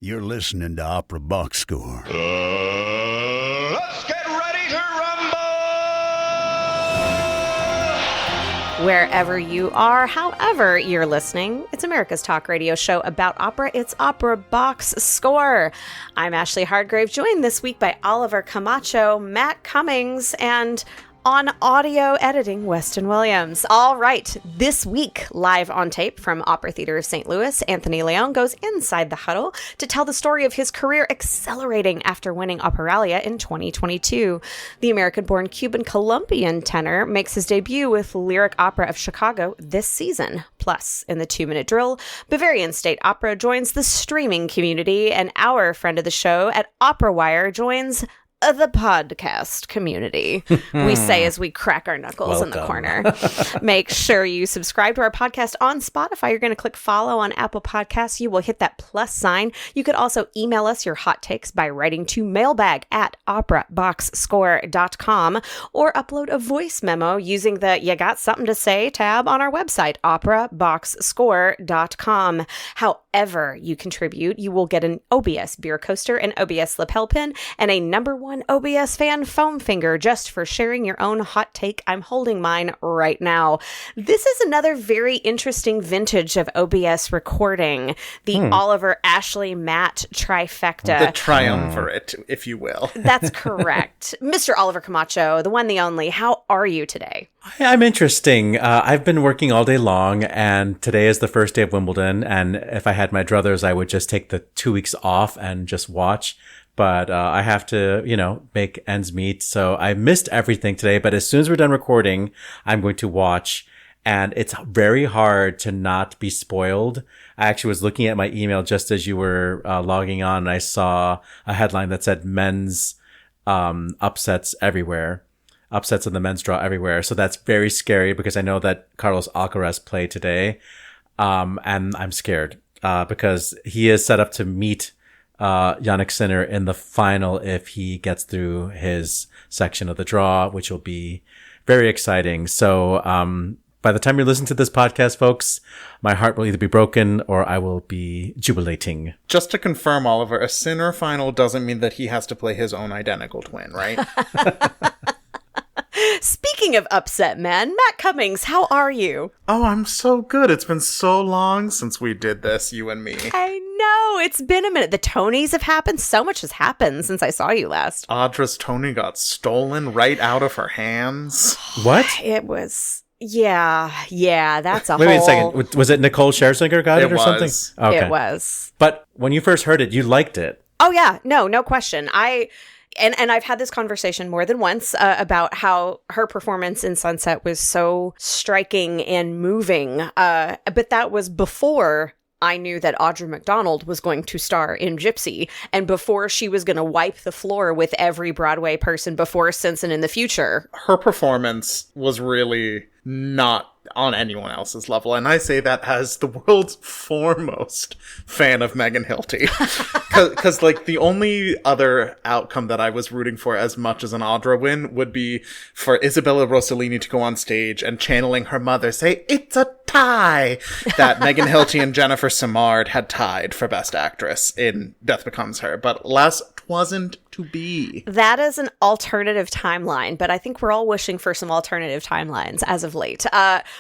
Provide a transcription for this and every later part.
You're listening to Opera Box Score. Let's get ready to rumble! Wherever you are, however you're listening, it's America's talk radio show about opera. It's Opera Box Score. I'm Ashley Hardgrave, joined this week by Oliver Camacho, Matt Cummings, and on audio editing, Weston Williams. All right, this week, live on tape from Opera Theater of St. Louis, Anthony León goes inside the huddle to tell the story of his career accelerating after winning Operalia in 2022. The American-born Cuban-Columbian tenor makes his debut with Lyric Opera of Chicago this season. Plus, in the 2-minute drill, Bavarian State Opera joins the streaming community, and our friend of the show at OperaWire joins the podcast community, we say as we crack our knuckles in the corner. Make sure you subscribe to our podcast on Spotify. You're going to click follow on Apple Podcasts. You will hit that plus sign. You could also email us your hot takes by writing to mailbag@operaboxscore.com or upload a voice memo using the You Got Something to Say tab on our website, operaboxscore.com. However you contribute, you will get an OBS beer coaster, an OBS lapel pin, and a #1 OBS fan foam finger just for sharing your own hot take. I'm holding mine right now. This is another very interesting vintage of OBS recording. The Oliver, Ashley, Matt trifecta. The triumvirate, if you will. That's correct. Mr. Oliver Camacho, the one, the only. How are you today? I'm interesting. I've been working all day long, and today is the first day of Wimbledon. And if I had my druthers, I would just take the 2 weeks off and just watch. But I have to, make ends meet. So I missed everything today. But as soon as we're done recording, I'm going to watch. And it's very hard to not be spoiled. I actually was looking at my email just as you were logging on, and I saw a headline that said men's upsets everywhere. Upsets in the men's draw everywhere. So that's very scary because I know that Carlos Alcaraz played today. And I'm scared because he is set up to meet Jannik Sinner in the final if he gets through his section of the draw, which will be very exciting. So by the time you're listening to this podcast, folks, my heart will either be broken or I will be jubilating. Just to confirm, Oliver, a Sinner final doesn't mean that he has to play his own identical twin, right? Speaking of upset men, Matt Cummings, how are you? Oh, I'm so good. It's been so long since we did this, you and me. I know. It's been a minute. The Tonys have happened. So much has happened since I saw you last. Audra's Tony got stolen right out of her hands. What? It was... Yeah, that's a Wait whole... a second. Was it Nicole Scherzinger got it or something? Okay. It was. But when you first heard it, you liked it. Oh, yeah. No question. And I've had this conversation more than once about how her performance in Sunset was so striking and moving. But that was before I knew that Audra McDonald was going to star in Gypsy, and before she was going to wipe the floor with every Broadway person before, since, and in the future. Her performance was really not on anyone else's level, and I say that as the world's foremost fan of Megan Hilty. Because the only other outcome that I was rooting for as much as an Audra win would be for Isabella Rossellini to go on stage and channeling her mother say, "It's a tie," that Megan Hilty and Jennifer Simard had tied for Best Actress in Death Becomes Her. But alas, wasn't to be. That is an alternative timeline, but I think we're all wishing for some alternative timelines as of late.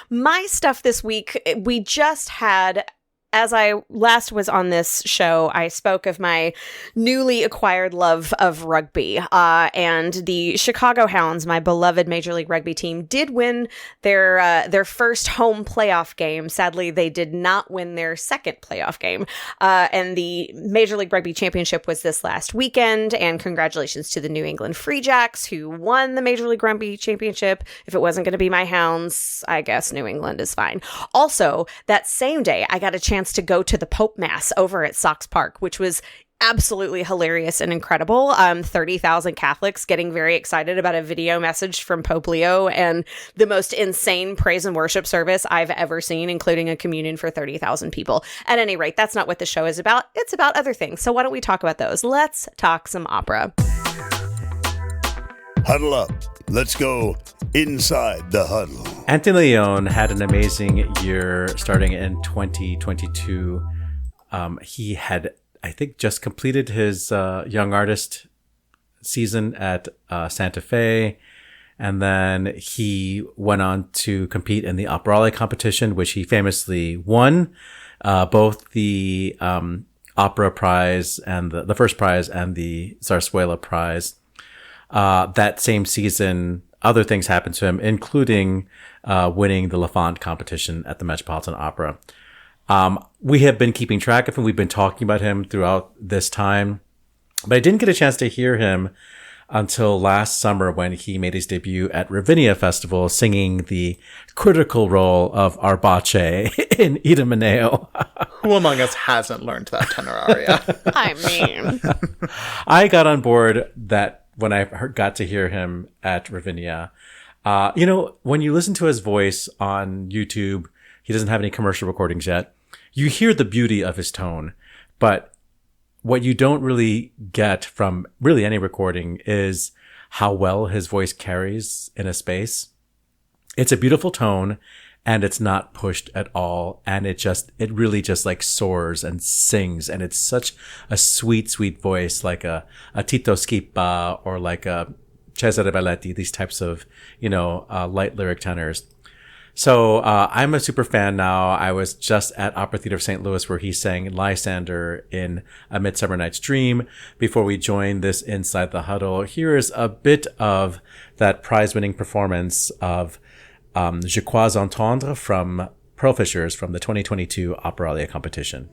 My stuff this week, we just had... As I last was on this show, I spoke of my newly acquired love of rugby. And the Chicago Hounds, my beloved Major League Rugby team, did win their first home playoff game. Sadly, they did not win their second playoff game. And the Major League Rugby Championship was this last weekend. And congratulations to the New England Free Jacks, who won the Major League Rugby Championship. If it wasn't going to be my Hounds, I guess New England is fine. Also, that same day, I got a chance to go to the Pope Mass over at Sox Park, which was absolutely hilarious and incredible. 30,000 Catholics getting very excited about a video message from Pope Leo, and the most insane praise and worship service I've ever seen, including a communion for 30,000 people. At any rate, that's not what the show is about. It's about other things. So why don't we talk about those? Let's talk some opera. Huddle up. Let's go inside the huddle. Anthony León had an amazing year starting in 2022. He had I think, just completed his young artist season at Santa Fe. And then he went on to compete in the Operalia competition, which he famously won both the Opera Prize and the first prize and the Zarzuela Prize. That same season, other things happened to him, including winning the Lafont competition at the Metropolitan Opera. We have been keeping track of him. We've been talking about him throughout this time, but I didn't get a chance to hear him until last summer when he made his debut at Ravinia Festival singing the critical role of Arbace in Idomeneo. Who among us hasn't learned that tenor aria? I mean, I got on board that when I got to hear him at Ravinia. When you listen to his voice on YouTube, he doesn't have any commercial recordings yet. You hear the beauty of his tone, but what you don't really get from really any recording is how well his voice carries in a space. It's a beautiful tone and it's not pushed at all. And it really just like soars and sings. And it's such a sweet, sweet voice, like a Tito Schipa or like a Cesare Belletti, these types of, light lyric tenors. So I'm a super fan now. I was just at Opera Theater of St. Louis where he sang Lysander in A Midsummer Night's Dream before we joined this Inside the Huddle. Here is a bit of that prize-winning performance of Je Crois Entendre from Pearl Fishers from the 2022 Operalia competition.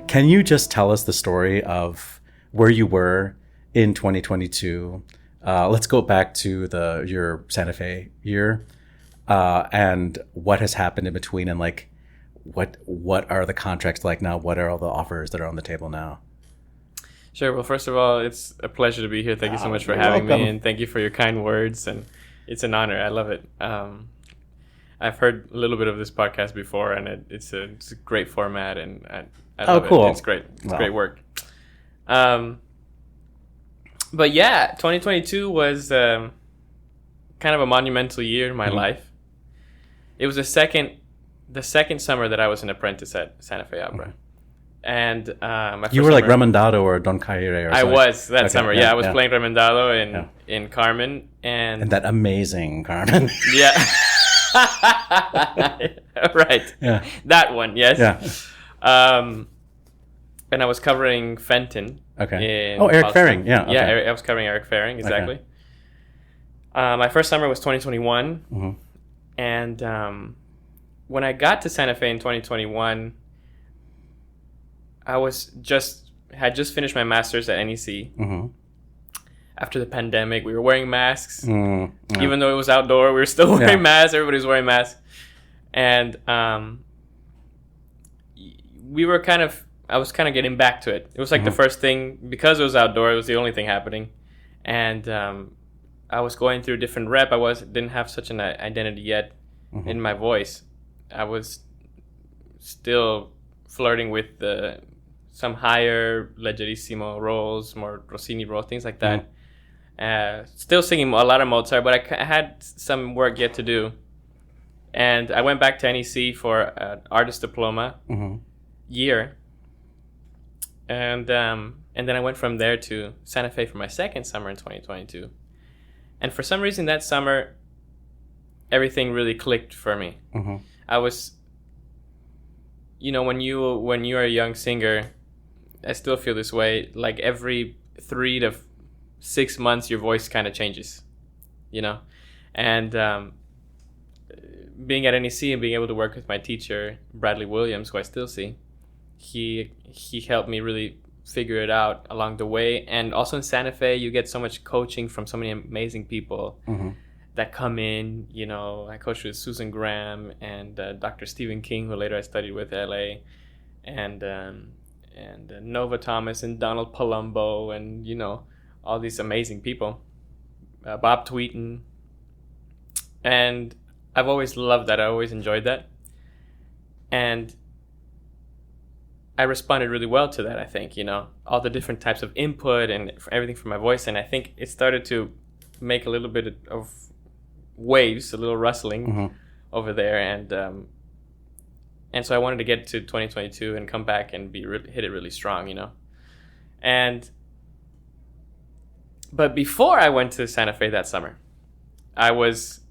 Can you just tell us the story of where you were in 2022? Let's go back to your Santa Fe year and what has happened in between, and like what are the contracts like now? What are all the offers that are on the table now? Sure. Well, first of all, it's a pleasure to be here. Thank you so much for having me, and thank you for your kind words. And it's an honor. I love it. I've heard a little bit of this podcast before, and it's a great format, and I love cool. it. It's great. It's great work. But yeah, 2022 was kind of a monumental year in my life. It was the second summer that I was an apprentice at Santa Fe Opera. And my first you were like summer, Remendado or Don Caire or something. I was that summer. Yeah, I was playing Remendado in Carmen. And that amazing Carmen. Yeah. Right. Yeah. That one, yes. Yeah. And I was covering Fenton. Okay. Eric Faring. Yeah. Okay. Yeah, I was covering Eric Faring, exactly. Okay. My first summer was 2021. Mm-hmm. And when I got to Santa Fe in 2021, I had just finished my master's at NEC. Mm-hmm. After the pandemic, we were wearing masks. Even though it was outdoor, we were still wearing masks. Everybody was wearing masks. And I was kind of getting back to it. It was like the first thing, because it was outdoor, it was the only thing happening. And I was going through different rep. Didn't have such an identity yet in my voice. I was still flirting with some higher leggerissimo roles, more Rossini roles, things like that. Still singing a lot of Mozart, but I had some work yet to do. And I went back to NEC for an artist diploma year. And then I went from there to Santa Fe for my second summer in 2022. And for some reason that summer, everything really clicked for me. I was, when you are a young singer, I still feel this way. Like every 3 to 6 months, your voice kind of changes, and being at NEC and being able to work with my teacher Bradley Williams, who I still see, he helped me really figure it out along the way. And also in Santa Fe, you get so much coaching from so many amazing people that come in. I coached with Susan Graham and Dr. Stephen King, who later I studied with at LA, and Nova Thomas and Donald Palumbo, and all these amazing people, Bob Tweeton. And I've always loved that. I always enjoyed that. And I responded really well to that, I think, all the different types of input and everything from my voice. And I think it started to make a little bit of waves, a little rustling over there. And so I wanted to get to 2022 and come back and hit it really strong, But before I went to Santa Fe that summer, I was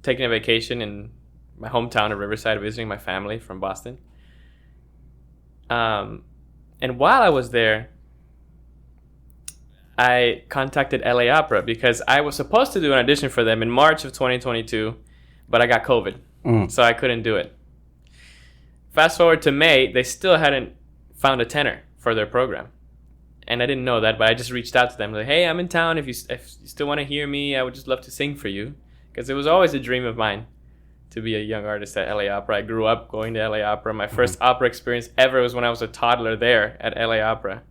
taking a vacation in my hometown of Riverside, visiting my family from Boston. And while I was there, I contacted LA Opera because I was supposed to do an audition for them in March of 2022, but I got COVID, so I couldn't do it. Fast forward to May, they still hadn't found a tenor for their program. And I didn't know that, but I just reached out to them like, hey, I'm in town. If you still want to hear me, I would just love to sing for you. Because it was always a dream of mine to be a young artist at LA Opera. I grew up going to LA Opera. My first opera experience ever was when I was a toddler there at LA Opera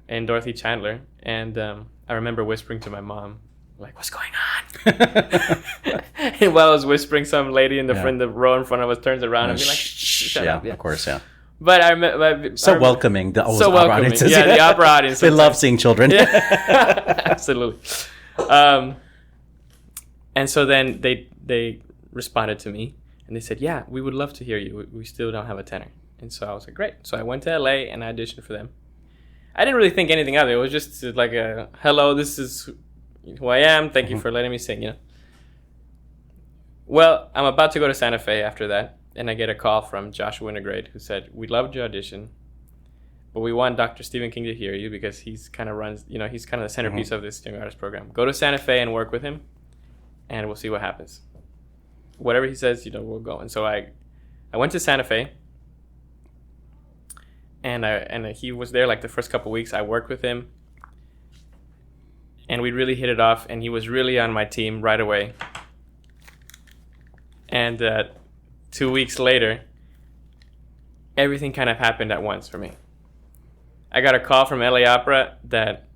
and Dorothy Chandler. And I remember whispering to my mom, like, what's going on? And while I was whispering, some lady in the row in front of us turns around and be like, shut up. Yeah, of course, yeah. But I remember... welcoming. The so welcoming. Audiences. Yeah, the opera audience. They love seeing children. Yeah. Absolutely. And so then they responded to me and they said, yeah, we would love to hear you. We still don't have a tenor. And so I was like, great. So I went to LA and I auditioned for them. I didn't really think anything of it. It was just like a, hello, this is who I am. Thank you for letting me sing, Well, I'm about to go to Santa Fe after that. And I get a call from Joshua Wintergrade who said, we loved your audition, but we want Dr. Stephen King to hear you because he's kind of runs, he's kind of the centerpiece of this young artist program. Go to Santa Fe and work with him, and we'll see what happens. Whatever he says, we'll go. And so I went to Santa Fe, and he was there like the first couple weeks. I worked with him, and we really hit it off, and he was really on my team right away. And 2 weeks later, everything kind of happened at once for me. I got a call from LA Opera that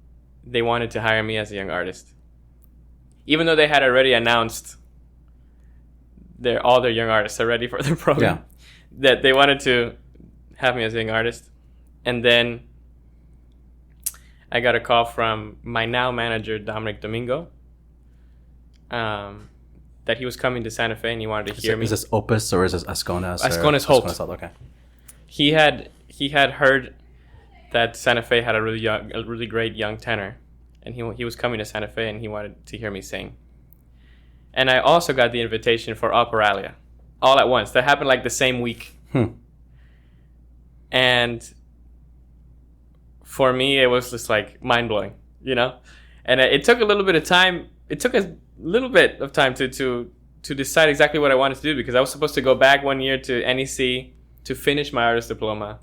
they wanted to hire me as a young artist. Even though they had already announced all their young artists are ready for their program, that they wanted to have me as a young artist. And then I got a call from my now manager, Dominic Domingo, that he was coming to Santa Fe and he wanted to hear me. Is this Opus or is this Asconas? Asconas Holt. Okay. He had heard that Santa Fe had a really great young tenor, and he was coming to Santa Fe and he wanted to hear me sing. And I also got the invitation for Operalia, all at once. That happened like the same week. And for me, it was just like mind blowing, And it took a little bit of time. It took a little bit of time to decide exactly what I wanted to do, because I was supposed to go back 1 year to NEC to finish my artist diploma.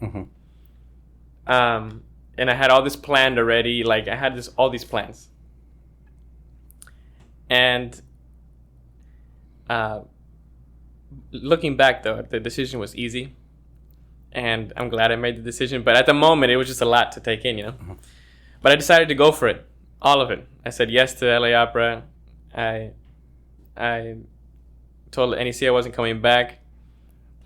And I had all this planned already. Like I had all these plans. And looking back though, the decision was easy. And I'm glad I made the decision. But at the moment, it was just a lot to take in, But I decided to go for it. All of it. I said yes to LA Opera. I told NEC I wasn't coming back.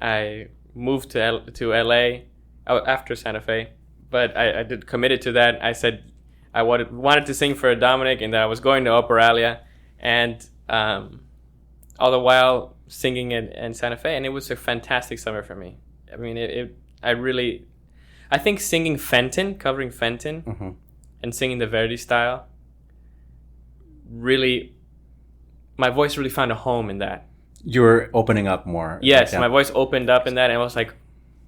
I moved to LA after Santa Fe, but I did committed to that. I said I wanted to sing for Dominic and that I was going to Operalia, and all the while singing in Santa Fe, and it was a fantastic summer for me. I mean, I think singing Fenton, covering Fenton, and singing the Verdi style, really, my voice really found a home in that. You were opening up more. Yes, my voice opened up in that, and I was like,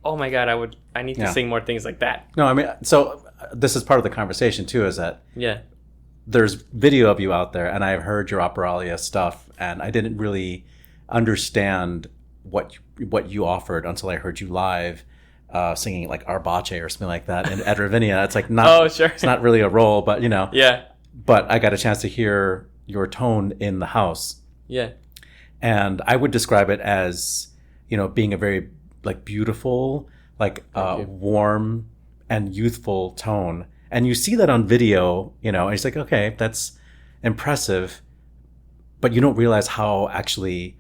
oh my God, I need to Yeah. sing more things like that. No, I mean, so this is part of the conversation too, is that Yeah. there's video of you out there, and I've heard your Operalia stuff, and I didn't really understand what you offered until I heard you live singing like Arbace or something like that in at Ravinia. It's like not, Oh, sure. It's not really a role, but you know. Yeah. But I got a chance to hear your tone in the house, Yeah. and I would describe it as, you know, being a very like beautiful, like you. warm and youthful tone. And you see that on video, you know, and it's like, okay, that's impressive, but you don't realize how actually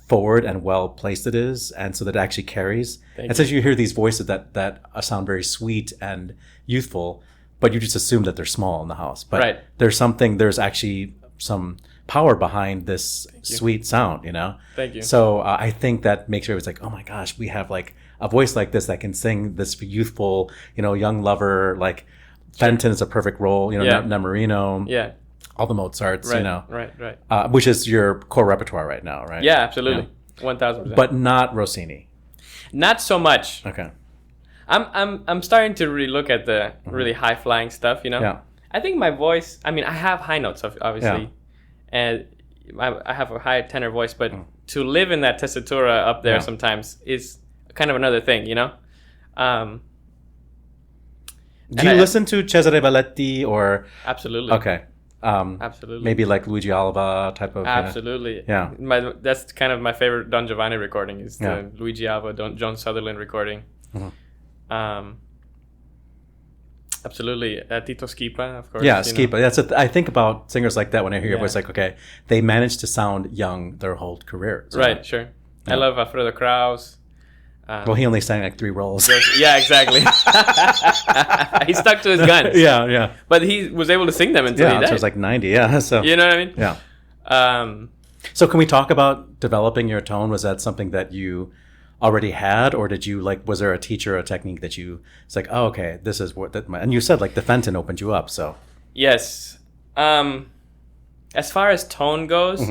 forward and well placed it is, and so that it actually carries. And so you hear these voices that sound very sweet and youthful, but you just assume that they're small in the house. But Right. there's actually some power behind this sweet sound, you know? Thank you. So I think that makes everyone's like, oh my gosh, we have like a voice like this that can sing this youthful, you know, young lover, like Fenton is a perfect role, you know, Yeah. Nemorino, Yeah. all the Mozarts, Right. you know, Right. which is your core repertoire right now, right? Yeah, absolutely. 1,000%. But not Rossini. not so much. Okay. I'm starting to really look at the really high flying stuff, you know? Yeah. I think my voice, I mean, I have high notes, obviously, and I have a high tenor voice, but to live in that tessitura up there sometimes is kind of another thing, you know? Do you listen to Cesare Balletti or... Absolutely. Okay. Absolutely. Maybe like Luigi Alva type of... Absolutely. Yeah. That's kind of my favorite Don Giovanni recording is Yeah. the Luigi Alva, John Sutherland recording. Absolutely. Tito Schipa, of course. Yeah, you know. Schipa. I think about singers like that when I hear your Yeah. voice, like, okay, they managed to sound young their whole career. So- Right, sure. I love Alfredo Kraus. Well, he only sang like 3 roles. Yeah, exactly. He stuck to his guns. yeah. But he was able to sing them until Yeah, he so died. it was like 90, yeah. So, You know what I mean? yeah. So can we talk about developing your tone? Was that something that you already had, or did you like, was there a teacher or a technique that you, it's like, oh, okay, this is what, and you said like the Fenton opened you up, so. Yes. As far as tone goes,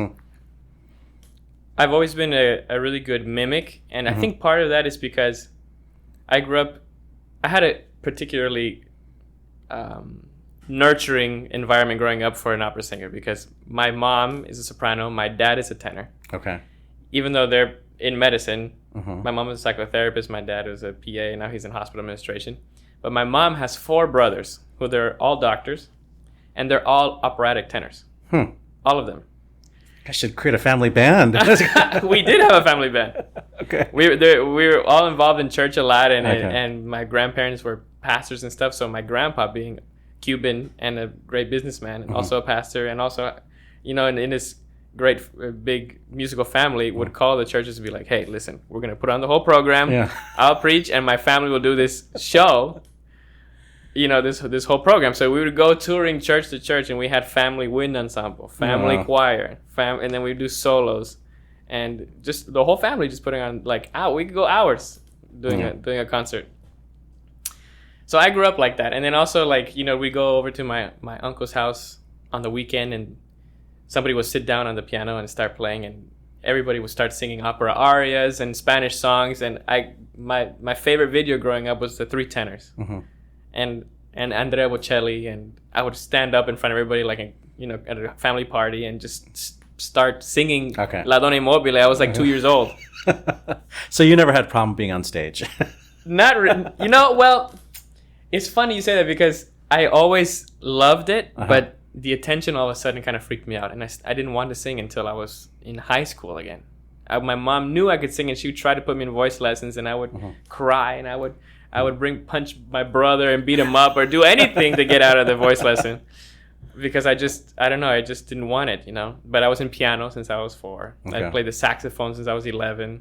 I've always been a really good mimic, and I think part of that is because I had a particularly nurturing environment growing up for an opera singer, because my mom is a soprano, my dad is a tenor. Okay. Even though they're in medicine, my mom is a psychotherapist, my dad is a PA, and now he's in hospital administration. But my mom has 4 brothers who they're all doctors, and they're all operatic tenors. All of them. I should create a family band. We did have a family band. Okay. We were all involved in church a lot, and Okay. and my grandparents were pastors and stuff. So my grandpa, being Cuban and a great businessman, and also a pastor, and also, you know, in his great big musical family, would call the churches and be like, "Hey, listen, we're gonna put on the whole program. Yeah. I'll preach, and my family will do this show." You know, this whole program. So we would go touring church to church, and we had family wind ensemble, family Wow. choir, and then we do solos, and just the whole family just putting on like, we could go hours doing a concert. So I grew up like that, and then also like, you know, we go over to my uncle's house on the weekend, and somebody would sit down on the piano and start playing, and everybody would start singing opera arias and Spanish songs, and my favorite video growing up was the 3 tenors. And Andrea Bocelli, and I would stand up in front of everybody like at a family party and just start singing La Donna Immobile. I was like 2 years old. So you never had problem being on stage? Well, it's funny you say that, because I always loved it, but the attention all of a sudden kind of freaked me out, and I didn't want to sing until I was in high school again. My mom knew I could sing, and she would try to put me in voice lessons, and I would cry, and I would punch my brother and beat him up or do anything to get out of the voice lesson, because I just didn't want it, you know. But I was in piano since I was 4. Okay. I played the saxophone since I was 11,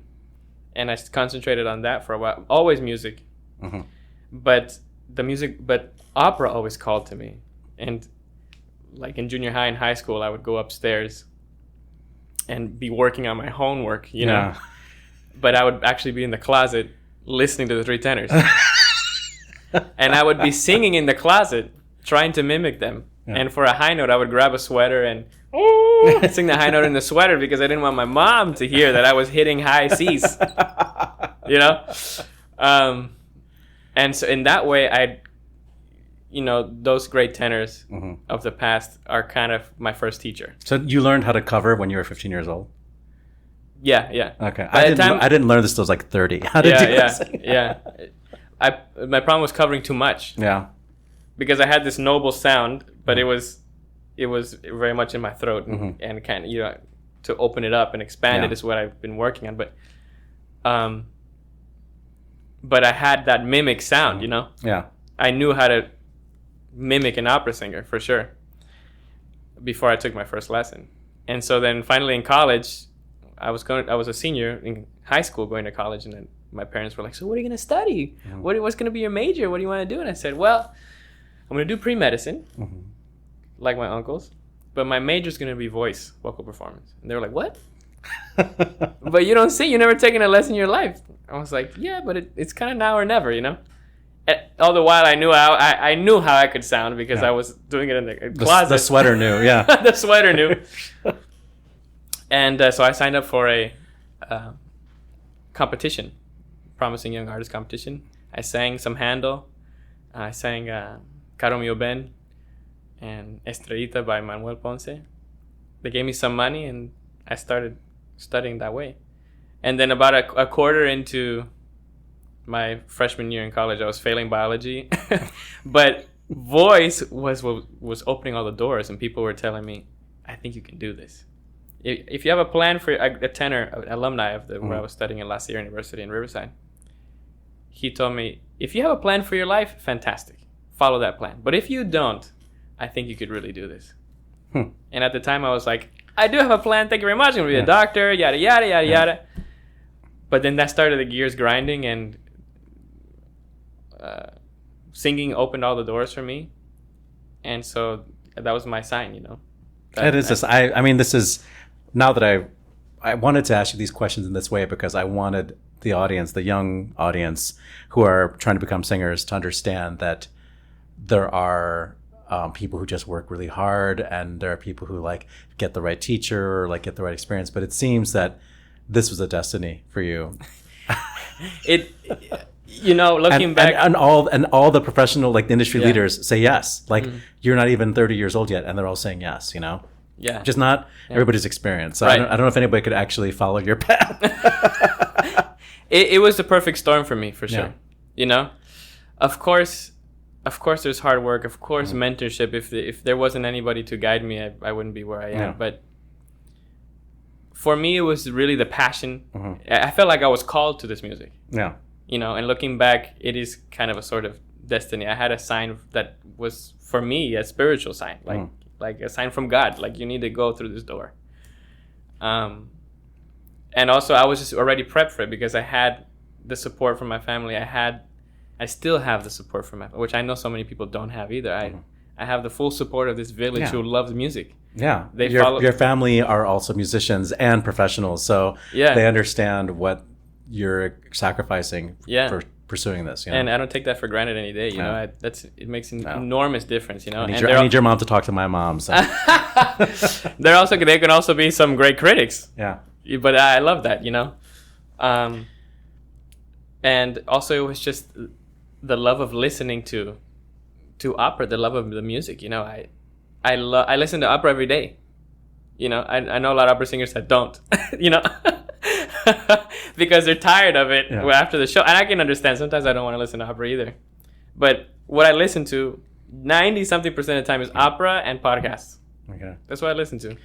and I concentrated on that for a while. Always music, but opera always called to me. And like in junior high and high school, I would go upstairs and be working on my homework, you know. But I would actually be in the closet listening to the 3 tenors. And I would be singing in the closet, trying to mimic them. And for a high note, I would grab a sweater and sing the high note in the sweater, because I didn't want my mom to hear that I was hitting high C's. You know? And so in that way, those great tenors of the past are kind of my first teacher. So you learned how to cover when you were 15 years old? Yeah. Okay. I didn't learn this till I was like 30. How to do this? Yeah. My problem was covering too much. Yeah. Because I had this noble sound, but it was very much in my throat, and kind of, to open it up and expand it is what I've been working on. But I had that mimic sound, Yeah. I knew how to mimic an opera singer for sure before I took my first lesson. And so then finally in college, I was a senior in high school going to college, and then my parents were like, "So what are you going to study? What's going to be your major? What do you want to do?" And I said, "Well, I'm going to do pre-medicine, like my uncles, but my major is going to be vocal performance." And they were like, "What? But you don't sing. You never taken a lesson in your life." I was like, "Yeah, but it's kind of now or never, All the while, I knew how I could sound because I was doing it in the closet. The sweater knew, yeah. The sweater knew. And so I signed up for a competition, Promising Young Artist competition. I sang some Handel. I sang Caro Mio Ben and Estrellita by Manuel Ponce. They gave me some money, and I started studying that way. And then about a quarter into my freshman year in college, I was failing biology. But voice was opening all the doors, and people were telling me, "I think you can do this. If you have a plan for a tenor, an alumni of where I was studying at La Sierra University in Riverside, he told me, if you have a plan for your life, fantastic. Follow that plan. But if you don't, I think you could really do this." And at the time, I was like, "I do have a plan. Thank you very much. I'm going to be a doctor, yada, yada, yada, yada." But then that started the gears grinding, and singing opened all the doors for me. And so that was my sign, It is just, I mean, this is, now that I wanted to ask you these questions in this way because I wanted the audience, the young audience who are trying to become singers, to understand that there are people who just work really hard, and there are people who get the right teacher or get the right experience. But it seems that this was a destiny for you. Looking back, and all the professional, the industry leaders say yes. You're not even 30 years old yet, and they're all saying yes. Yeah, just not everybody's experience. So right. I don't know if anybody could actually follow your path. It was the perfect storm for me, for sure. Yeah. Of course, there's hard work. Of course, mentorship. If there wasn't anybody to guide me, I wouldn't be where I am. Yeah. But for me, it was really the passion. I felt like I was called to this music. Yeah. And looking back, it is kind of a sort of destiny. I had a sign that was, for me, a spiritual sign, like a sign from God, you need to go through this door. And also, I was just already prepped for it because I had the support from my family. I still have the support from my family, which I know so many people don't have either. I have the full support of this village who loves music. Yeah, your family are also musicians and professionals, so they understand what you're sacrificing for pursuing this. And I don't take that for granted any day. It makes an enormous difference. I need your mom to talk to my mom. So. They can also be some great critics. Yeah, but I love that. And also it was just the love of listening to opera, the love of the music. I listen to opera every day. I know a lot of opera singers that don't. Because they're tired of it after the show. And I can understand. Sometimes I don't want to listen to opera either. But what I listen to 90-something% of the time is opera and podcasts. Okay. That's what I listen to.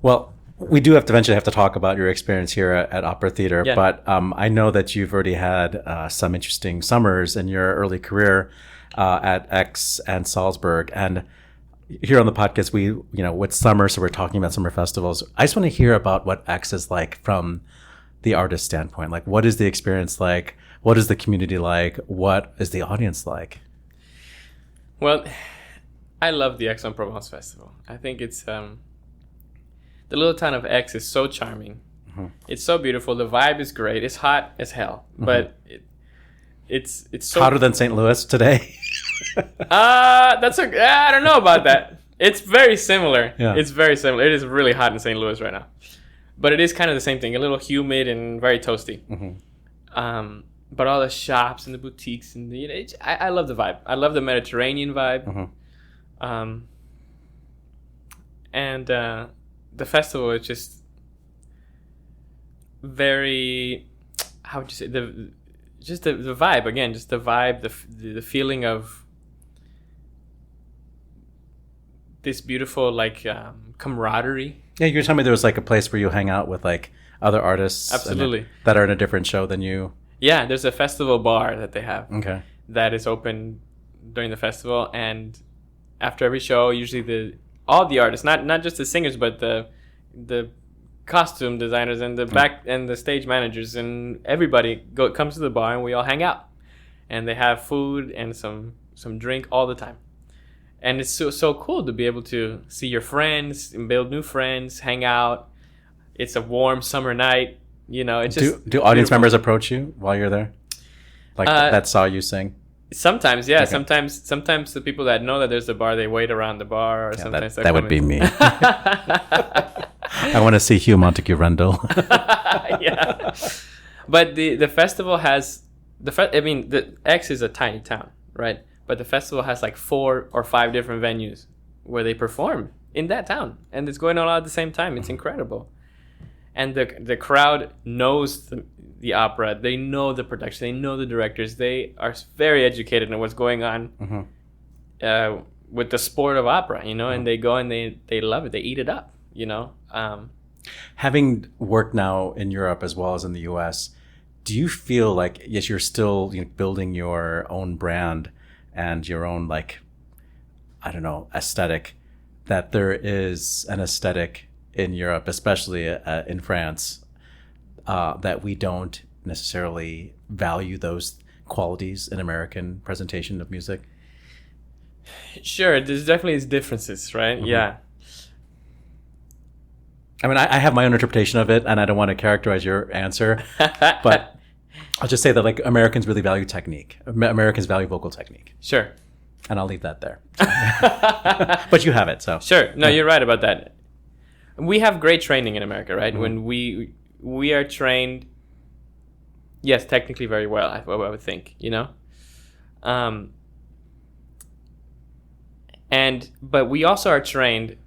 Well, we do eventually have to talk about your experience here at Opera Theater. Yeah. But I know that you've already had some interesting summers in your early career at X and Salzburg. And here on the podcast, with summer, so we're talking about summer festivals. I just want to hear about what X is like from the artist standpoint. What is the experience like? What is the community like? What is the audience like? Well, I love the Aix-en-Provence Festival. I think it's the little town of Aix is so charming. It's so beautiful. The vibe is great. It's hot as hell, but it's so hotter than St. Louis today. I don't know about that. It's very similar. Yeah. It's very similar. It is really hot in St. Louis right now. But it is kind of the same thing, a little humid and very toasty. but all the shops and the boutiques and I love the vibe. I love the Mediterranean vibe. And the festival is just very, how would you say, the vibe again, just the vibe, the feeling of this beautiful like camaraderie. Yeah, you were telling me there was like a place where you hang out with like other artists, absolutely, that are in a different show than you. Yeah, there's a festival bar that they have. Okay. That is open during the festival, and after every show, usually all the artists, not just the singers, but the costume designers and the back and the stage managers and everybody comes to the bar, and we all hang out, and they have food and some drink all the time, and it's so cool to be able to see your friends and build new friends, hang out. It's a warm summer night, you know. It's just do audience members approach you while you're there, like that saw you sing? Sometimes, yeah. Okay. Sometimes the people that know that there's a bar, they wait around the bar, or sometimes that would be me. I want to see Hugh Montague Rundle. Yeah, but the festival has the X is a tiny town, right? But the festival has like 4 or 5 different venues where they perform in that town, and it's going on all at the same time. It's incredible, and the crowd knows the opera. They know the production. They know the directors. They are very educated in what's going on with the sport of opera, you know. And they go and they love it. They eat it up, you know. Having worked now in Europe as well as in the U.S., do you feel like, yes, you're still building your own brand and your own, like, I don't know, aesthetic, that there is an aesthetic in Europe, especially in France, that we don't necessarily value those qualities in American presentation of music? Sure, there's definitely differences, right? Mm-hmm. Yeah. I mean, I have my own interpretation of it, and I don't want to characterize your answer, but I'll just say that like Americans really value technique. Americans value vocal technique. Sure. And I'll leave that there. But you have it, so. Sure. No, you're right about that. We have great training in America, right? Mm-hmm. When we are trained, yes, technically very well, I would think, you know? But we also are trained,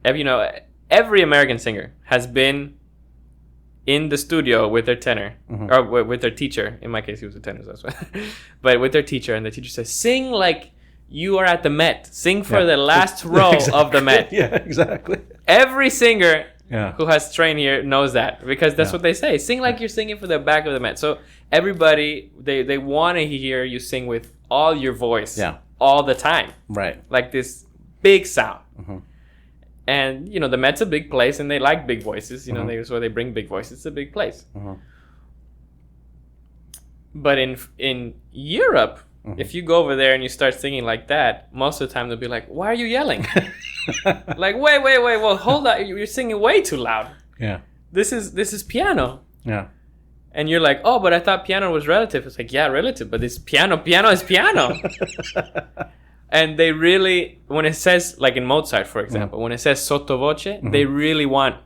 every American singer has been in the studio with their tenor, mm-hmm. or with their teacher. In my case, he was a tenor, so that's why. But with their teacher, and the teacher says, sing like you are at the Met. Sing for the last row of the Met. Yeah, exactly. Every singer who has trained here knows that, because that's what they say. Sing like you're singing for the back of the Met. So everybody, they want to hear you sing with all your voice all the time. Right. Like this big sound. Mm-hmm. And, the Met's a big place, and they like big voices. That's why they bring big voices. It's a big place. Mm-hmm. But in Europe, mm-hmm. if you go over there and you start singing like that, most of the time they'll be like, why are you yelling? Like, wait, well, hold on. You're singing way too loud. Yeah. This is piano. Yeah. And you're like, oh, but I thought piano was relative. It's like, yeah, relative, but it's piano. Piano is piano. And they really, when it says, like in Mozart, for example, mm-hmm. when it says sotto voce, mm-hmm. they really want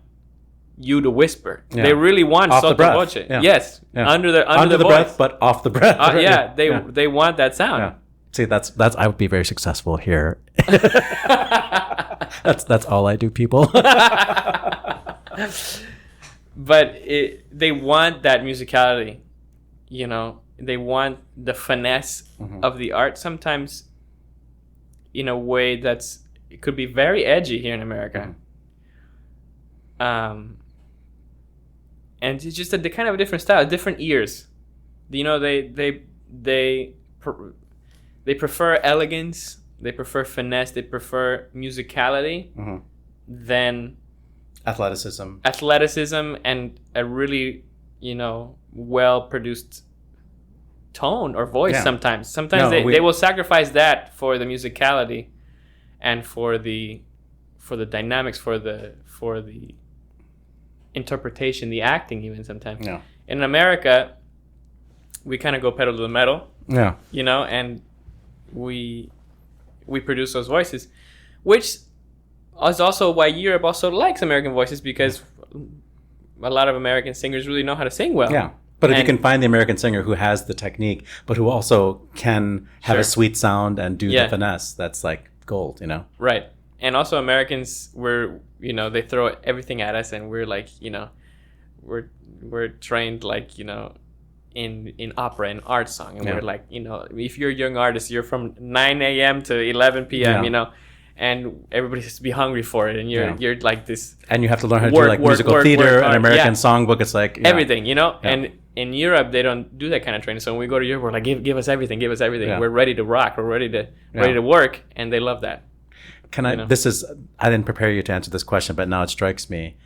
you to whisper. Yeah. They really want off sotto voce. Yeah. Yes, under the breath, but off the breath. They want that sound. Yeah. See, that's I would be very successful here. That's all I do, people. But they want that musicality, They want the finesse mm-hmm. of the art. Sometimes in a way it could be very edgy here in America. Mm-hmm. And it's just the kind of a different style, different ears. They prefer elegance, they prefer finesse, they prefer musicality mm-hmm. than athleticism and a really, well-produced tone or voice. Sometimes they will sacrifice that for the musicality and for the dynamics, for the interpretation, the acting even sometimes. Yeah. In America, we kind of go pedal to the metal. Yeah. And we produce those voices, which is also why Europe also likes American voices, because a lot of American singers really know how to sing well. Yeah. But if you can find the American singer who has the technique, but who also can have a sweet sound and do the finesse, that's like gold, you know? Right. And also Americans, they throw everything at us, and we're like, we're trained like, in opera and art song, and we're like, if you're a young artist, you're from 9 a.m. to 11 p.m. And everybody has to be hungry for it, and you're like this, and you have to learn how to do like musical theater and American songbook. It's like everything, and in Europe they don't do that kind of training. So when we go to Europe, we're like, give us everything. We're ready to rock, we're ready to work, and they love that. I didn't prepare you to answer this question, but now it strikes me,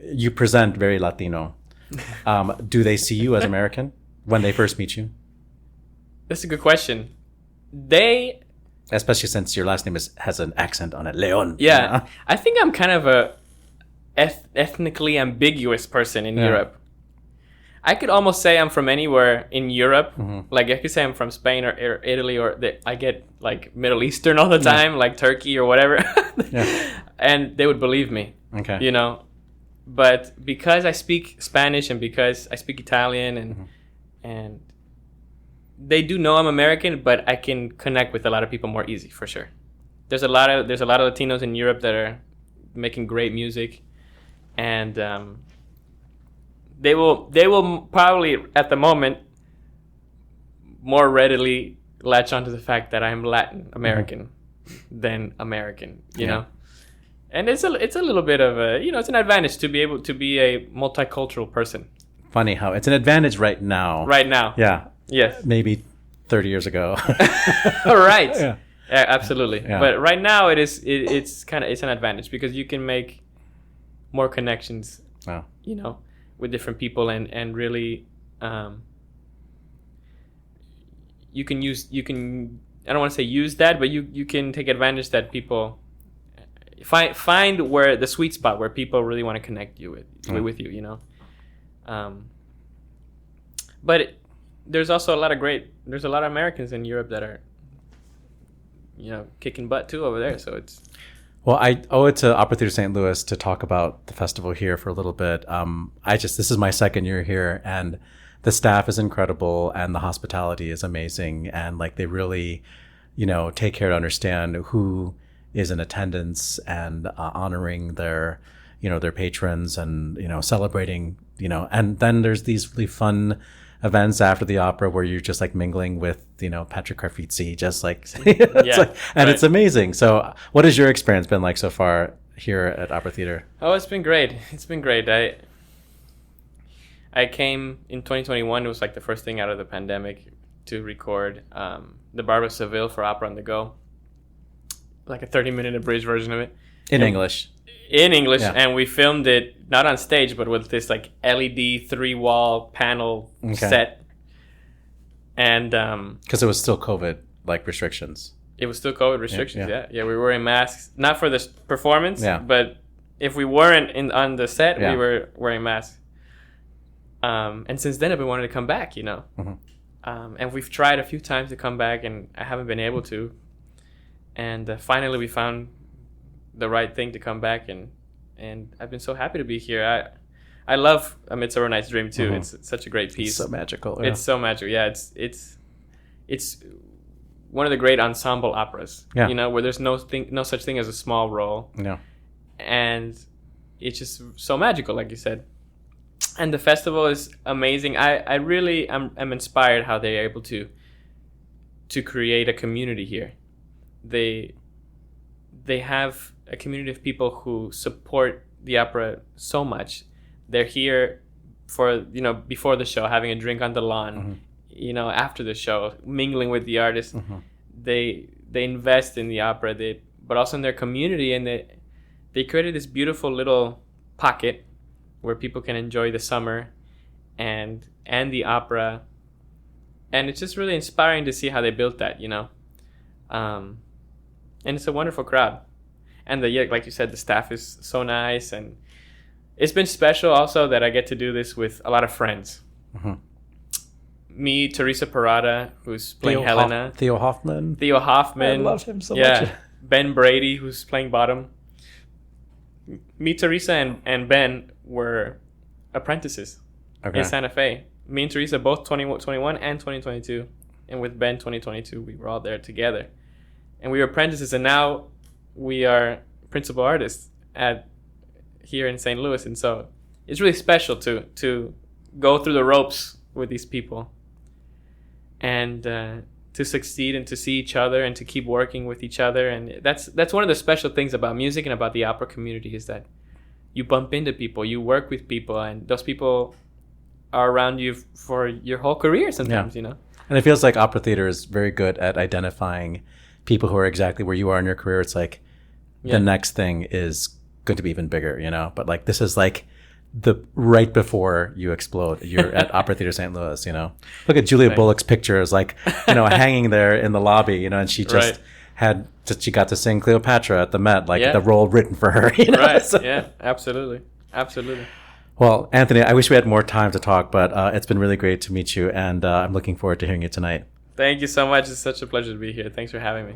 you present very Latino. Do they see you as American when they first meet you? That's a good question. Especially since your last name has an accent on it, León. Yeah, I think I'm kind of a ethnically ambiguous person in Europe. I could almost say I'm from anywhere in Europe. Mm-hmm. Like I could say I'm from Spain or Italy, or I get like Middle Eastern all the time, like Turkey or whatever, and they would believe me. Okay, But because I speak Spanish and because I speak Italian and they do know I'm American, but I can connect with a lot of people more easy, for sure. There's a lot of Latinos in Europe that are making great music, and they will probably at the moment more readily latch onto the fact that I'm Latin American than American, you know. And it's a little bit of a, it's an advantage to be able to be a multicultural person. Funny how it's an advantage right now. Right now. Yeah. Yes. Maybe 30 years ago. Right. Yeah, absolutely. Yeah. But right now it's an advantage because you can make more connections, with different people and really, you can I don't want to say use that, but you can take advantage that people find where the sweet spot where people really want to connect with you, but there's also a lot of Americans in Europe that are kicking butt too over there, so it's well, I owe it to Opera Theater St. Louis to talk about the festival here for a little bit. This is my second year here, and the staff is incredible and the hospitality is amazing, and like they really take care to understand who is in attendance and honoring their patrons and celebrating, and then there's these really fun events after the opera where you're just like mingling with Patrick Carfizzi, just like it's amazing. So what has your experience been like so far here at Opera Theater? Oh, it's been great. I came in 2021. It was like the first thing out of the pandemic to record the Barber of Seville for Opera on the Go, like a 30-minute abridged version of it in English, and we filmed it not on stage but with this like LED 3-wall panel set, and because it was still COVID like restrictions. It was still COVID restrictions. Yeah, we were wearing masks, not for this performance, but if we weren't on the set, we were wearing masks. And since then I've been wanting to come back, and we've tried a few times to come back and I haven't been able to. And finally, we found the right thing to come back, and I've been so happy to be here. I love A Midsummer Night's Dream too. Mm-hmm. It's such a great piece. It's so magical. Yeah. It's so magical. Yeah, it's one of the great ensemble operas. Yeah. Where there's no such thing as a small role. No. And it's just so magical, like you said. And the festival is amazing. I really am inspired how they're able to create a community here. They have a community of people who support the opera so much. They're here for before the show, having a drink on the lawn, after the show, mingling with the artists. They invest in the opera, but also in their community, and they created this beautiful little pocket where people can enjoy the summer and the opera, and it's just really inspiring to see how they built that, and it's a wonderful crowd, and like you said, the staff is so nice, and it's been special also that I get to do this with a lot of friends. Me, Teresa Parada, who's playing Helena, Theo Hoffman, I love him so much. Ben Brady, who's playing Bottom. Me, Teresa, and Ben were apprentices in Santa Fe, Me and Teresa both 2021 and 2022. And with Ben 2022, we were all there together. And we were apprentices, and now we are principal artists here in St. Louis. And so it's really special to go through the ropes with these people and to succeed and to see each other and to keep working with each other. And that's one of the special things about music and about the opera community, is that you bump into people, you work with people, and those people are around you for your whole career sometimes, you know? And it feels like opera theater is very good at identifying people who are exactly where you are in your career. It's like the next thing is going to be even bigger, you know? But like, this is like the right before you explode. You're at Opera Theater St. Louis, you know? Look at Julia Bullock's pictures, like, you know, hanging there in the lobby, you know, and she just she got to sing Cleopatra at the Met, like the role written for her, you know? Right, So, yeah, absolutely. Absolutely. well, Anthony, I wish we had more time to talk, but it's been really great to meet you, and I'm looking forward to hearing you tonight. Thank you so much. It's such a pleasure to be here. Thanks for having me.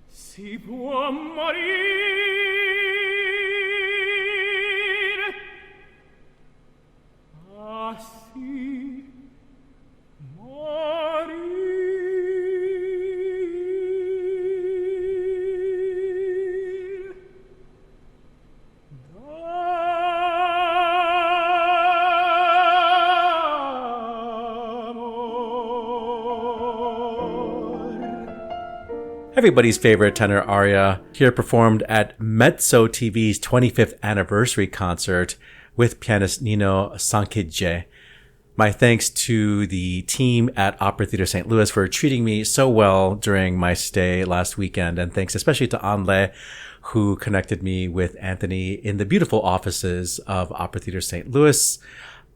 Si può morire, ah sì, morire. Everybody's favorite tenor aria, here performed at Mezzo TV's 25th anniversary concert with pianist Nino Sanchidje. My thanks to the team at Opera Theater St. Louis for treating me so well during my stay last weekend, and thanks especially to Anle, who connected me with Anthony in the beautiful offices of Opera Theater St. Louis.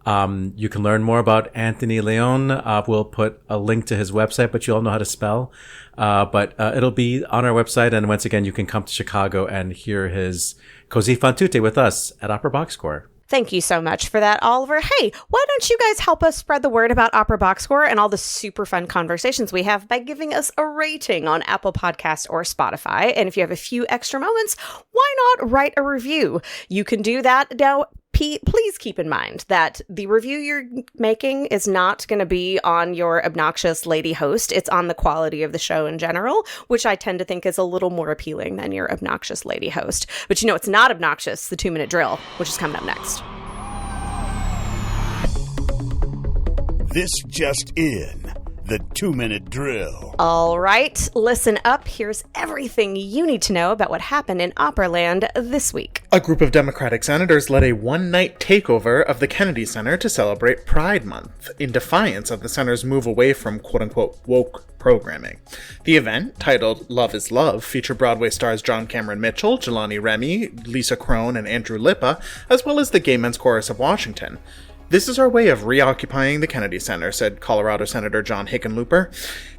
You can learn more about Anthony León. We'll put a link to his website, but you all know how to spell. But it'll be on our website. And once again, you can come to Chicago and hear his Così fan tutte with us at Opera Box Score. Thank you so much for that, Oliver. Hey, why don't you guys help us spread the word about Opera Box Score and all the super fun conversations we have by giving us a rating on Apple Podcasts or Spotify? And if you have a few extra moments, why not write a review? You can do that now. Please keep in mind that the review you're making is not going to be on your obnoxious lady host. It's on the quality of the show in general, which I tend to think is a little more appealing than your obnoxious lady host. But you know, it's not obnoxious, the 2-minute drill, which is coming up next. This just in. The 2-minute drill. All right, listen up. Here's everything you need to know about what happened in Operaland this week. A group of Democratic senators led a one-night takeover of the Kennedy Center to celebrate Pride Month, in defiance of the center's move away from quote-unquote woke programming. The event, titled Love is Love, featured Broadway stars John Cameron Mitchell, Jelani Remy, Lisa Crone, and Andrew Lippa, as well as the Gay Men's Chorus of Washington. "This is our way of reoccupying the Kennedy Center," said Colorado Senator John Hickenlooper.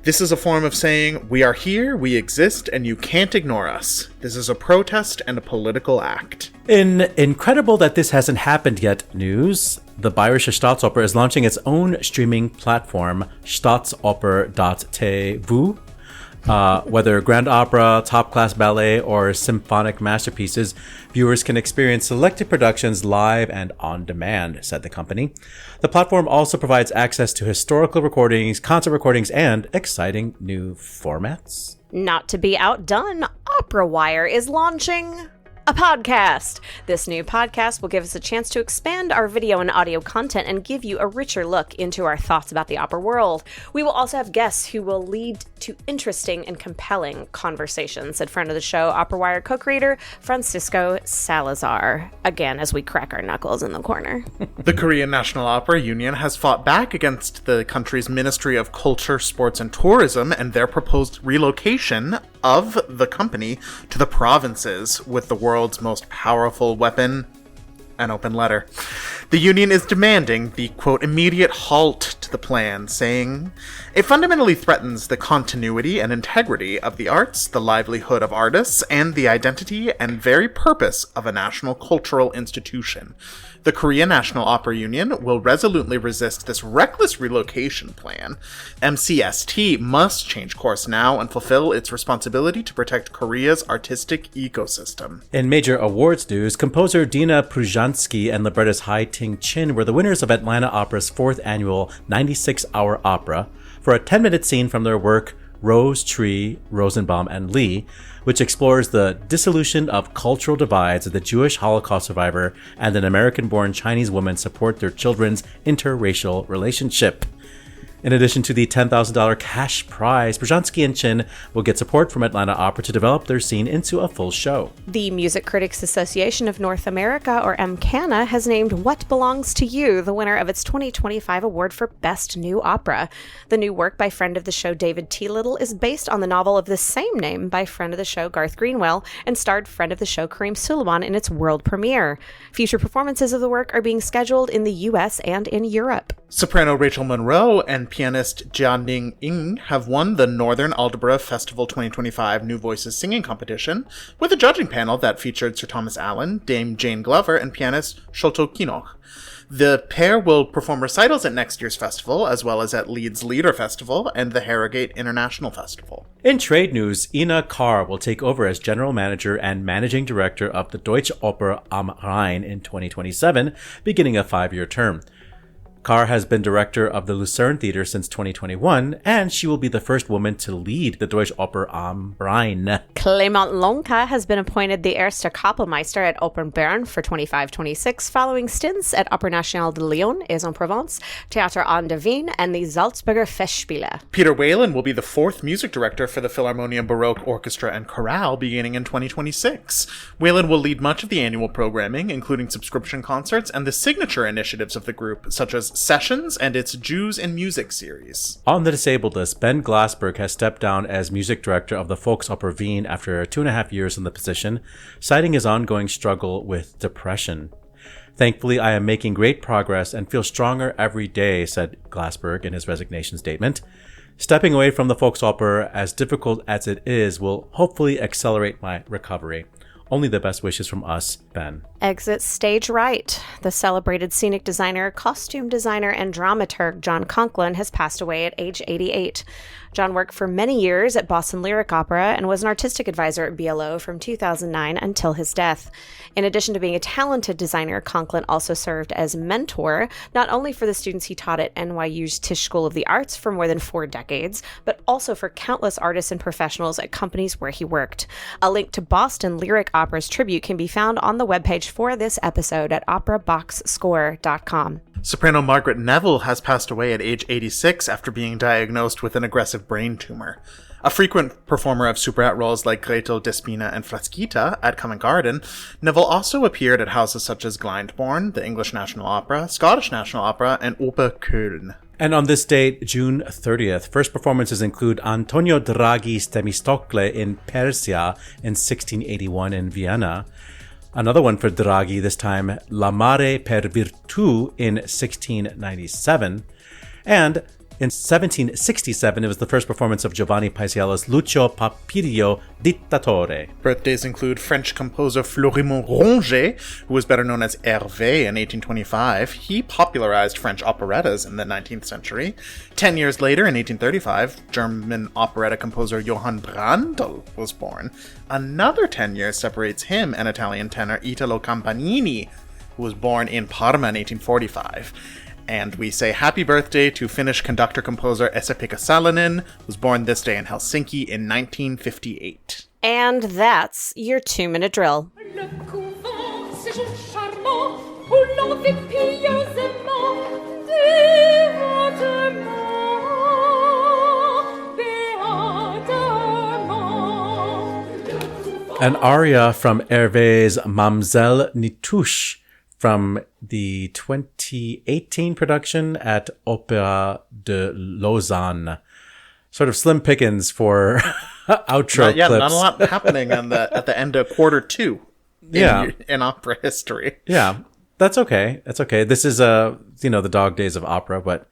"This is a form of saying, we are here, we exist, and you can't ignore us. This is a protest and a political act." In incredible that this hasn't happened yet news, the Bayerische Staatsoper is launching its own streaming platform, staatsoper.tv. Whether grand opera, top-class ballet, or symphonic masterpieces, viewers can experience selected productions live and on demand, said the company. The platform also provides access to historical recordings, concert recordings, and exciting new formats. Not to be outdone, OperaWire is launching a podcast. This new podcast will give us a chance to expand our video and audio content and give you a richer look into our thoughts about the opera world. We will also have guests who will lead to interesting and compelling conversations, said friend of the show, OperaWire co-creator Francisco Salazar. Again, as we crack our knuckles in the corner. The Korean National Opera Union has fought back against the country's Ministry of Culture, Sports, and Tourism and their proposed relocation of the company to the provinces with the world's most powerful weapon, an open letter. The union is demanding the, quote, immediate halt to the plan, saying, "It fundamentally threatens the continuity and integrity of the arts, the livelihood of artists, and the identity and very purpose of a national cultural institution. The Korea National Opera Union will resolutely resist this reckless relocation plan. MCST must change course now and fulfill its responsibility to protect Korea's artistic ecosystem." In major awards news, composer Dina Pruzhansky and librettist Hai Ting Chin were the winners of Atlanta Opera's 4th annual 96-hour opera for a 10-minute scene from their work Rose, Tree, Rosenbaum, and Lee, which explores the dissolution of cultural divides as the Jewish Holocaust survivor and an American-born Chinese woman support their children's interracial relationship. In addition to the $10,000 cash prize, Brzezinski and Chin will get support from Atlanta Opera to develop their scene into a full show. The Music Critics Association of North America, or MCANA, has named What Belongs to You the winner of its 2025 award for Best New Opera. The new work by friend of the show David T. Little is based on the novel of the same name by friend of the show Garth Greenwell and starred friend of the show Kareem Suleiman in its world premiere. Future performances of the work are being scheduled in the U.S. and in Europe. Soprano Rachel Monroe and pianist Jianing Ying have won the Northern Aldebra Festival 2025 New Voices Singing Competition with a judging panel that featured Sir Thomas Allen, Dame Jane Glover, and pianist Sholto Kinoch. The pair will perform recitals at next year's festival, as well as at Leeds Leader Festival and the Harrogate International Festival. In trade news, Ina Carr will take over as general manager and managing director of the Deutsche Oper am Rhein in 2027, beginning a 5-year term. Carr has been director of the Lucerne Theater since 2021, and she will be the first woman to lead the Deutsche Oper am Rhein. Clément Lonca has been appointed the Erster Kapellmeister at Opern Bern for 25-26, following stints at Opera Nationale de Lyon, Aix-en-Provence, Theater an der Wien, and the Salzburger Festspiele. Peter Whalen will be the 4th music director for the Philharmonia Baroque Orchestra and Chorale beginning in 2026. Whalen will lead much of the annual programming, including subscription concerts and the signature initiatives of the group, such as Sessions and its Jews in Music series. On the disabled list, Ben Glassberg has stepped down as music director of the Volksoper Wien after 2.5 years in the position, citing his ongoing struggle with depression. "Thankfully, I am making great progress and feel stronger every day," said Glassberg in his resignation statement. "Stepping away from the Volksoper, as difficult as it is, will hopefully accelerate my recovery. Only the best wishes from us, Ben." Exit stage right. The celebrated scenic designer, costume designer, and dramaturg John Conklin has passed away at age 88. John worked for many years at Boston Lyric Opera and was an artistic advisor at BLO from 2009 until his death. In addition to being a talented designer, Conklin also served as mentor, not only for the students he taught at NYU's Tisch School of the Arts for more than 4 decades, but also for countless artists and professionals at companies where he worked. A link to Boston Lyric Opera's tribute can be found on the webpage for this episode at operaboxscore.com. Soprano Margaret Neville has passed away at age 86 after being diagnosed with an aggressive brain tumor. A frequent performer of soubrette roles like Gretel, Despina, and Frasquita at Covent Garden, Neville also appeared at houses such as Glyndebourne, the English National Opera, Scottish National Opera, and Oper Köln. And on this date, June 30th, first performances include Antonio Draghi's Themistocle in Persia in 1681 in Vienna. Another one for Draghi, this time L'amare per virtù in 1697. And in 1767, it was the first performance of Giovanni Paisiello's Lucio Papirio Dittatore. Birthdays include French composer Florimond Ronget, who was better known as Hervé in 1825. He popularized French operettas in the 19th century. 10 years later, in 1835, German operetta composer Johann Brandl was born. Another 10 years separates him and Italian tenor Italo Campanini, who was born in Parma in 1845. And we say happy birthday to Finnish conductor-composer Esa-Pekka Salonen, who was born this day in Helsinki in 1958. And that's your 2-minute drill. Le couvent, séjour charmant, où l'on vit pieusement, dévotement, béatement. An aria from Hervé's Mamselle Nitouche from the 2018 production at Opera de Lausanne. Sort of slim pickings for outro clips. Not a lot happening at the end of quarter 2 in opera history. Yeah, that's okay. That's okay. This is the dog days of opera, but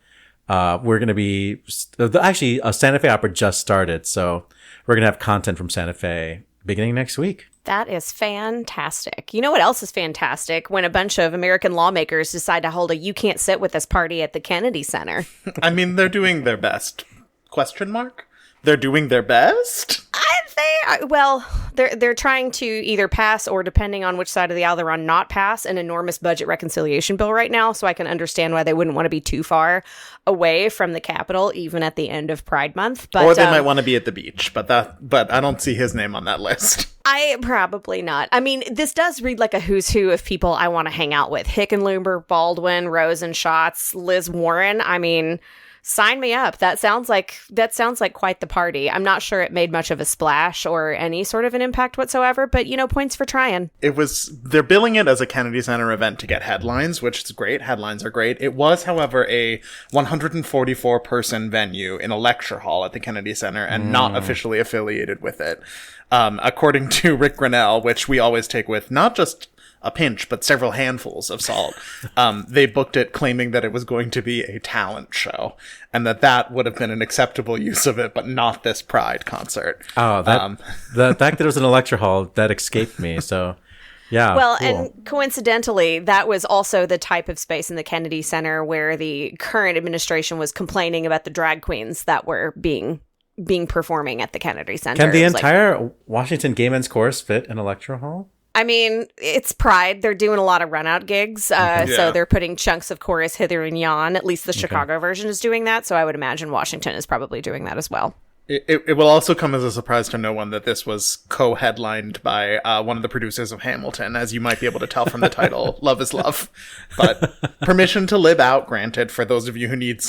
we're going to be actually Santa Fe Opera just started, so we're going to have content from Santa Fe beginning next week. That is fantastic. You know what else is fantastic? When a bunch of American lawmakers decide to hold a "You Can't Sit With Us" party at the Kennedy Center. I mean, they're doing their best. Question mark? They're doing their best? They're trying to either pass or, depending on which side of the aisle they're on, not pass an enormous budget reconciliation bill right now. So I can understand why they wouldn't want to be too far away from the Capitol, even at the end of Pride Month. But, or they might want to be at the beach, but I don't see his name on that list. I probably not. I mean, this does read like a who's who of people I want to hang out with. Hickenlooper, Baldwin, Rosenschatz, Liz Warren. I mean, sign me up. That sounds like quite the party. I'm not sure it made much of a splash or any sort of an impact whatsoever, but points for trying. They're billing it as a Kennedy Center event to get headlines, which is great. Headlines are great. It was, however, a 144 person venue in a lecture hall at the Kennedy Center and not officially affiliated with it. According to Rick Grinnell, which we always take with not just a pinch, but several handfuls of salt. They booked it claiming that it was going to be a talent show and that would have been an acceptable use of it, but not this Pride concert. Oh, the fact that it was in a lecture hall, that escaped me. So, yeah. Well, cool. And coincidentally, that was also the type of space in the Kennedy Center where the current administration was complaining about the drag queens that were being performing at the Kennedy Center. Can the entire Washington Gay Men's Chorus fit in a lecture hall? I mean, it's Pride. They're doing a lot of run-out gigs, so they're putting chunks of chorus hither and yon. At least the Chicago version is doing that, so I would imagine Washington is probably doing that as well. It will also come as a surprise to no one that this was co-headlined by one of the producers of Hamilton, as you might be able to tell from the title, Love is Love. But permission to live out granted for those of you who need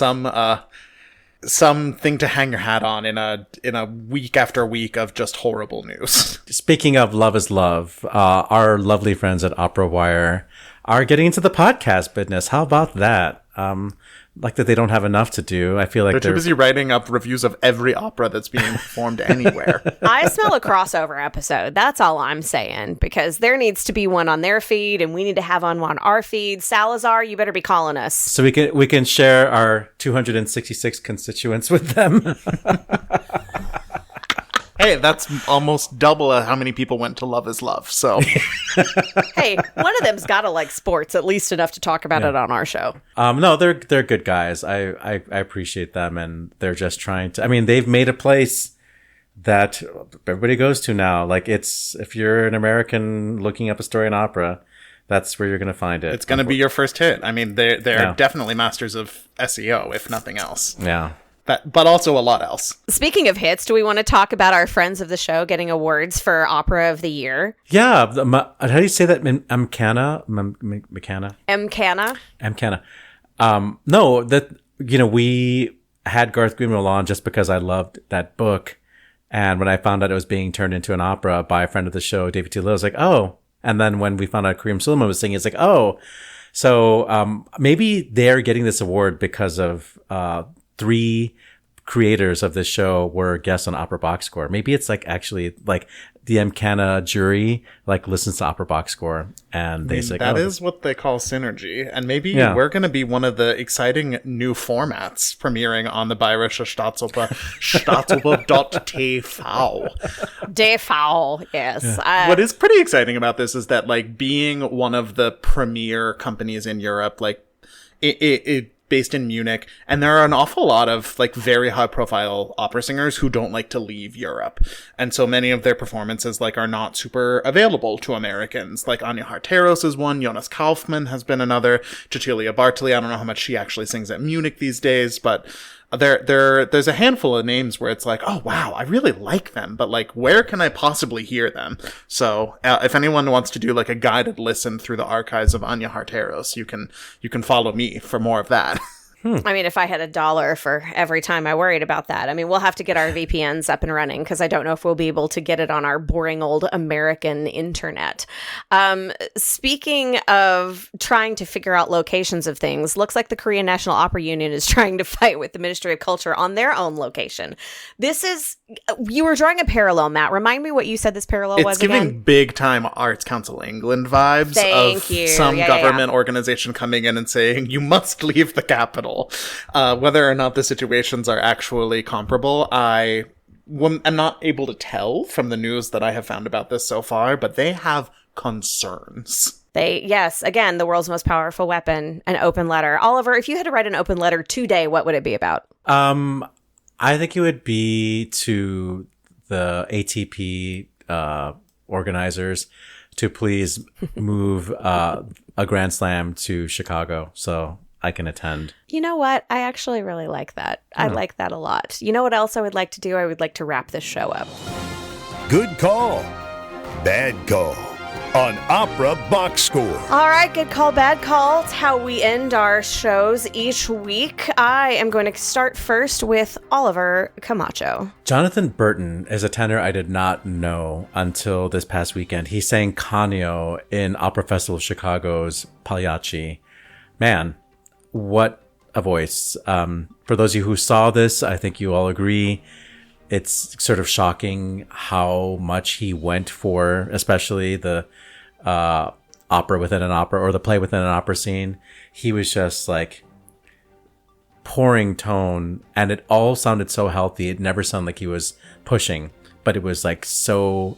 something to hang your hat on in a week after week of just horrible news. Speaking of Love is Love, our lovely friends at OperaWire are getting into the podcast business. How about that? Like that they don't have enough to do. I feel like they're too busy writing up reviews of every opera that's being performed anywhere. I smell a crossover episode. That's all I'm saying, because there needs to be one on their feed and we need to have on our feed. Salazar, you better be calling us. So we can share our 266 constituents with them. Hey, that's almost double how many people went to Love is Love. So, hey, one of them's got to like sports at least enough to talk about it on our show. No, they're good guys. I appreciate them, and they're just trying to. I mean, they've made a place that everybody goes to now. Like, it's if you're an American looking up a story in opera, that's where you're going to find it. It's going to be your first hit. I mean, they're definitely masters of SEO, if nothing else. Yeah. But also a lot else. Speaking of hits, do we want to talk about our friends of the show getting awards for Opera of the Year? Yeah. How do you say that? MCANA? No, that, we had Garth Greenwell on just because I loved that book. And when I found out it was being turned into an opera by a friend of the show, David T. Little, I was like, oh. And then when we found out Kareem Suleiman was singing, it's like, oh. So maybe they're getting this award because of 3 creators of this show were guests on Opera Box Score. Maybe it's like actually like the MCANA jury listens to Opera Box Score and they say that is what they call synergy. And maybe we're going to be one of the exciting new formats premiering on the Bayerische Staatsoper Staatsoper.tv. TV, yes. Yeah. What is pretty exciting about this is that being one of the premier companies in Europe, it based in Munich, and there are an awful lot of very high profile opera singers who don't like to leave Europe, and so many of their performances are not super available to Americans. Anya Harteros is one, Jonas Kaufmann has been another, Cecilia Bartoli. I don't know how much she actually sings at Munich these days, but there's a handful of names where it's oh wow, I really like them, but where can I possibly hear them? So if anyone wants to do a guided listen through the archives of Anya Harteros, you can follow me for more of that. I mean, if I had $1 for every time I worried about that, I mean, we'll have to get our VPNs up and running because I don't know if we'll be able to get it on our boring old American internet. Speaking of trying to figure out locations of things, looks like the Korean National Opera Union is trying to fight with the Ministry of Culture on their own location. You were drawing a parallel, Matt. Remind me what you said this parallel was again. It's giving big time Arts Council England vibes Thank you. Some government organization coming in and saying, you must leave the capital. comparable. Whether or not the situations are actually comparable, I'm not able to tell from the news that I have found about this so far, but they have concerns. Yes, again, the world's most powerful weapon, an open letter. Oliver, if you had to write an open letter today, what would it be about? I think it would be to the ATP organizers to please move a Grand Slam to Chicago so I can attend. You know what? I actually really like that. I like that a lot. You know what else I would like to do? I would like to wrap this show up. Good call. Bad call on Opera Box Score. All right, good call, bad call. It's how we end our shows each week. I am going to start first with Oliver Camacho. Jonathan Burton is a tenor I did not know until this past weekend. He sang Canio in Opera Festival Chicago's Pagliacci. Man, what a voice. For those of you who saw this, I think you all agree. It's sort of shocking how much he went for, especially the opera within an opera or the play within an opera scene. He was just like pouring tone, and it all sounded so healthy. It never sounded like he was pushing, but it was like so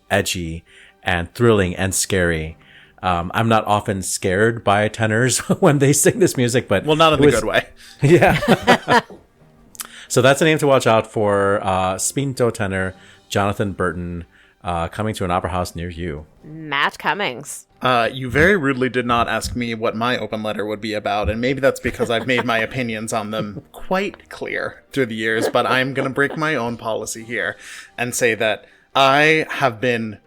edgy and thrilling and scary. I'm not often scared by tenors when they sing this music, but well, not in the good way. Yeah. So that's a name to watch out for. Spinto tenor Jonathan Burton, coming to an opera house near you. Matt Cummings. You very rudely did not ask me what my open letter would be about, and maybe that's because I've made my opinions on them quite clear through the years, but I'm going to break my own policy here and say that I have been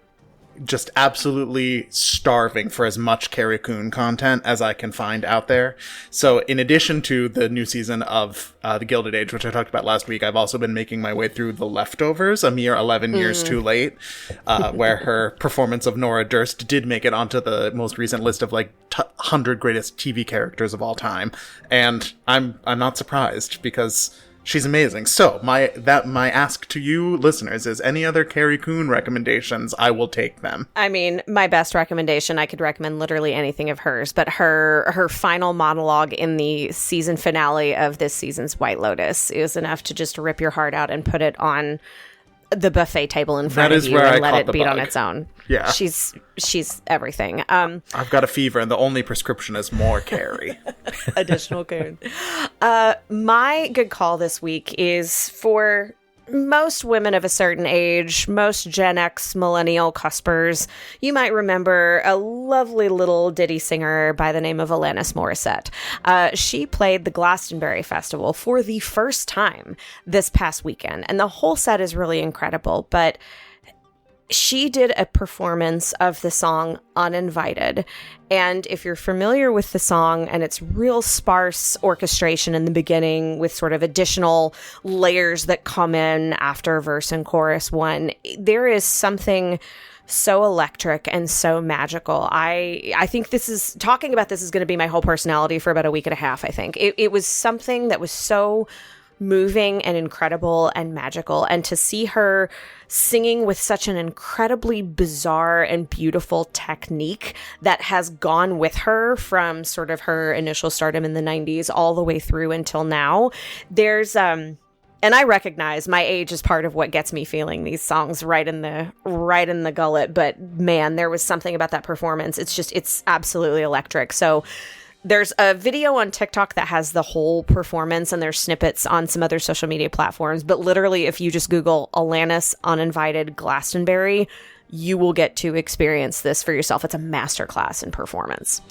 just absolutely starving for as much Carrie Coon content as I can find out there. So in addition to the new season of The Gilded Age, which I talked about last week, I've also been making my way through The Leftovers, a mere 11 years too late, where her performance of Nora Durst did make it onto the most recent list of like 100 greatest TV characters of all time. And I'm not surprised because she's amazing. So my ask to you listeners is any other Carrie Coon recommendations, I will take them. I mean, my best recommendation, I could recommend literally anything of hers, but her final monologue in the season finale of this season's White Lotus is enough to just rip your heart out and put it on the buffet table in front of you and let it beat on its own. Yeah. She's everything. I've got a fever and the only prescription is more Carrie. Additional Coon. My good call this week is for most women of a certain age, most Gen X millennial cuspers. You might remember a lovely little ditty singer by the name of Alanis Morissette. She played the Glastonbury Festival for the first time this past weekend, and the whole set is really incredible, but she did a performance of the song Uninvited. And if you're familiar with the song and its real sparse orchestration in the beginning with sort of additional layers that come in after verse and chorus one, there is something so electric and so magical. I think talking about this is going to be my whole personality for about a week and a half, I think. It was something that was so moving and incredible and magical, and to see her singing with such an incredibly bizarre and beautiful technique that has gone with her from sort of her initial stardom in the 90s all the way through until now. There's and I recognize my age is part of what gets me feeling these songs right in the gullet, but man, there was something about that performance. It's absolutely electric. So there's a video on TikTok that has the whole performance, and there's snippets on some other social media platforms. But literally, if you just Google Alanis Uninvited Glastonbury, you will get to experience this for yourself. It's a masterclass in performance.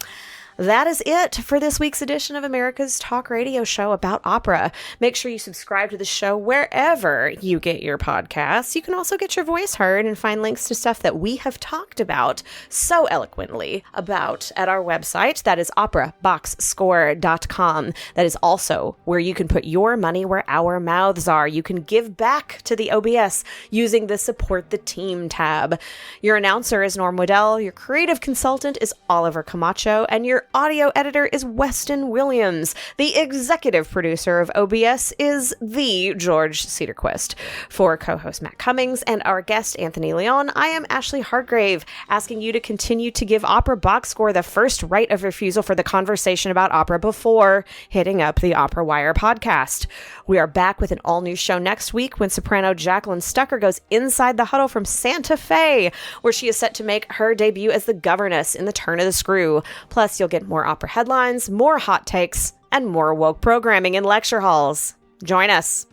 That is it for this week's edition of America's Talk Radio Show about opera. Make sure you subscribe to the show wherever you get your podcasts. You can also get your voice heard and find links to stuff that we have talked about so eloquently about at our website. That is operaboxscore.com. That is also where you can put your money where our mouths are. You can give back to the OBS using the Support the Team tab. Your announcer is Norm Waddell. Your creative consultant is Oliver Camacho. And your Our audio editor is Weston Williams. The executive producer of OBS is the George Cedarquist. For co-host Matt Cummings and our guest Anthony León, I am Ashley Hargrave, asking you to continue to give Opera Box Score the first right of refusal for the conversation about opera before hitting up the OperaWire podcast. We are back with an all-new show next week when soprano Jacqueline Stucker goes inside the huddle from Santa Fe, where she is set to make her debut as the governess in The Turn of the Screw. Plus, you'll get more opera headlines, more hot takes, and more woke programming in lecture halls. Join us.